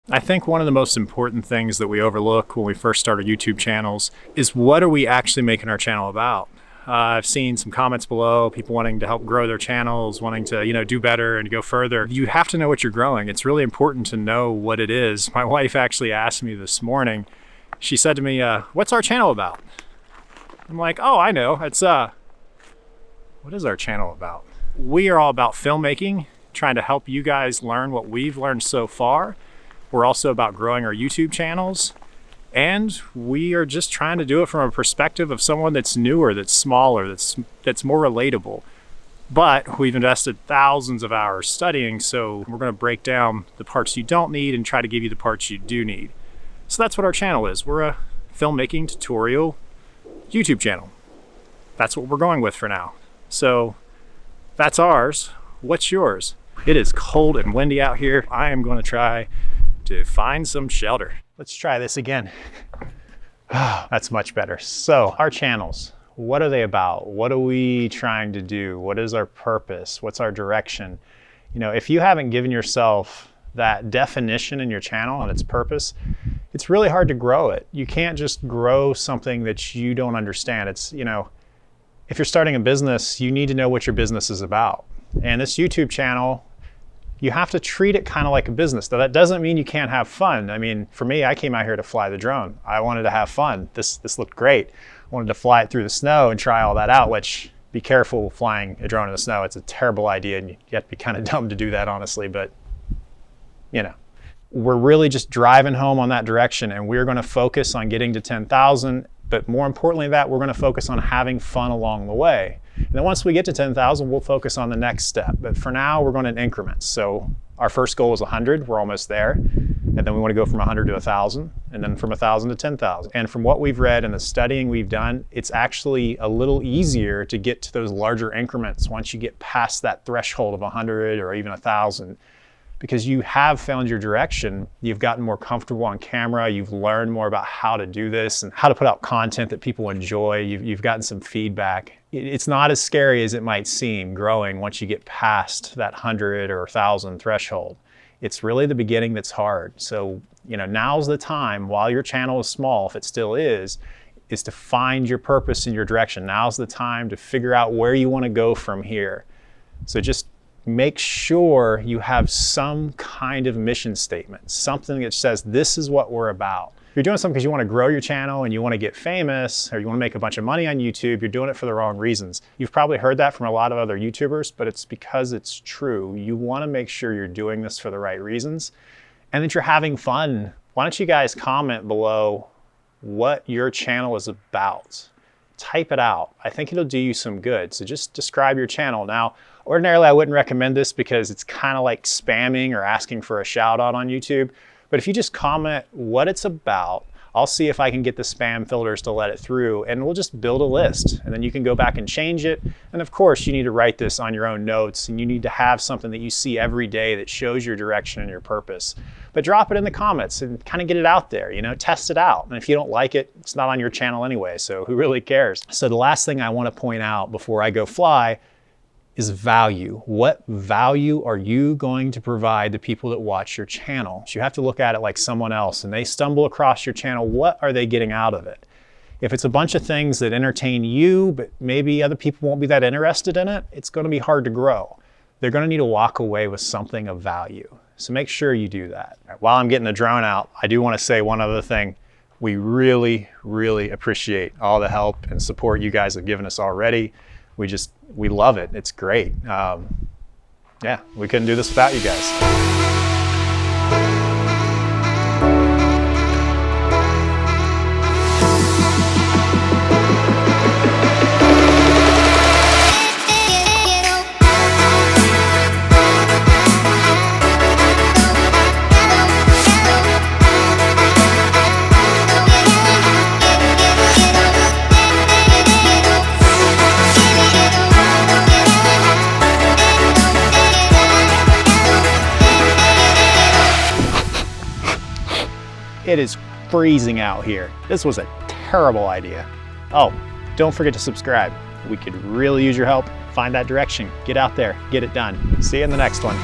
I think one of the most important things that we overlook when we first start our YouTube channels is what are we actually making our channel about? I've seen some comments below, people wanting to help grow their channels, wanting to, do better and go further. You have to know what you're growing. It's really important to know what it is. My wife actually asked me this morning, she said to me, what's our channel about? I'm like, oh, I know. It's, what is our channel about? We are all about filmmaking, trying to help you guys learn what we've learned so far. We're also about growing our YouTube channels. And we are just trying to do it from a perspective of someone that's newer, that's smaller, that's more relatable. But we've invested thousands of hours studying, so we're going to break down the parts you don't need and try to give you the parts you do need. So that's what our channel is. We're a filmmaking tutorial YouTube channel. That's what we're going with for now. So that's ours. What's yours? It is cold and windy out here. I am going to try to find some shelter. Let's try this again. That's much better. So our channels, what are they about? What are we trying to do? What is our purpose? What's our direction? If you haven't given yourself that definition in your channel and its purpose, it's really hard to grow it. You can't just grow something that you don't understand. It's, if you're starting a business, you need to know what your business is about. And this YouTube channel, you have to treat it kind of like a business. Now, that doesn't mean you can't have fun. I mean, for me, I came out here to fly the drone. I wanted to have fun. This looked great. I wanted to fly it through the snow and try all that out, which, be careful flying a drone in the snow. It's a terrible idea, and you have to be kind of dumb to do that, honestly, but, We're really just driving home on that direction, and we're going to focus on getting to 10,000, but more importantly than that, we're going to focus on having fun along the way. And then once we get to 10,000, we'll focus on the next step. But for now, we're going in increments. So our first goal is 100. We're almost there. And then we want to go from 100 to 1,000, and then from 1,000 to 10,000. And from what we've read and the studying we've done, it's actually a little easier to get to those larger increments once you get past that threshold of 100 or even 1,000. Because you have found your direction, you've gotten more comfortable on camera, you've learned more about how to do this and how to put out content that people enjoy, you've gotten some feedback. It's not as scary as it might seem growing once you get past that 100 or 1,000 threshold. It's really the beginning that's hard. So, now's the time, while your channel is small, if it still is to find your purpose and your direction. Now's the time to figure out where you want to go from here. So just make sure you have some kind of mission statement, something that says this is what we're about. If you're doing something because you want to grow your channel and you want to get famous or you want to make a bunch of money on YouTube, you're doing it for the wrong reasons. You've probably heard that from a lot of other YouTubers, but it's because it's true. You want to make sure you're doing this for the right reasons and that you're having fun. Why don't you guys comment below what your channel is about? Type it out. I think it'll do you some good. So just describe your channel. Now, ordinarily I wouldn't recommend this because it's kind of like spamming or asking for a shout out on YouTube. But if you just comment what it's about, I'll see if I can get the spam filters to let it through, and we'll just build a list. And then you can go back and change it. And of course, you need to write this on your own notes, and you need to have something that you see every day that shows your direction and your purpose. But drop it in the comments and kind of get it out there, test it out. And if you don't like it, it's not on your channel anyway, so who really cares? So the last thing I want to point out before I go fly is value. What value are you going to provide the people that watch your channel? So you have to look at it like someone else, and they stumble across your channel. What are they getting out of it? If it's a bunch of things that entertain you, but maybe other people won't be that interested in it, it's going to be hard to grow. They're going to need to walk away with something of value. So make sure you do that. While I'm getting the drone out, I do want to say one other thing. We really, really appreciate all the help and support you guys have given us already. We love it. It's great. Yeah, we couldn't do this without you guys. It is freezing out here. This was a terrible idea. Oh, don't forget to subscribe. We could really use your help. Find that direction. Get out there. Get it done. See you in the next one.